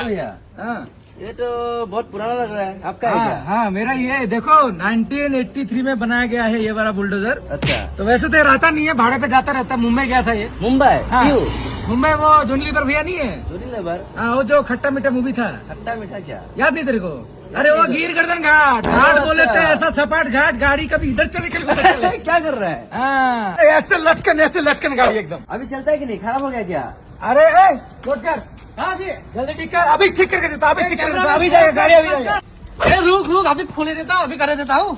भैया, हाँ ये तो बहुत पुराना लग रहा है, आपका है हाँ क्या? हाँ, मेरा ये देखो 1983 में बनाया गया है ये वाला बुलडोजर। अच्छा, तो वैसे तो ये रहता नहीं है, भाड़े पे जाता रहता है। मुंबई गया था ये। मुंबई हाँ, क्यों? मुंबई वो जोनी लीवर भैया नहीं है? चोरी लेबर, हाँ, वो जो खट्टा मीठा मूवी था, खट्टा मीठा क्या? याद नहीं तेरे को? अरे वो गिर गर्दन घाट, घाट बोले थे ऐसा सपाट घाट, गाड़ी कभी इधर चले कभी उधर चले। क्या कर रहा है? हाँ, ऐसे लटकन गाड़ी एकदम। अभी चलता है कि नहीं? खराब हो गया क्या? अरे नोट कर। हाँ जी, जल्दी ठीक कर, अभी ठीक करके देता, अभी ठीक कर देता, अभी जाएगा गाड़ी, अभी जाएगा। रुक अभी खोले देता हूँ, अभी कर देता हूँ।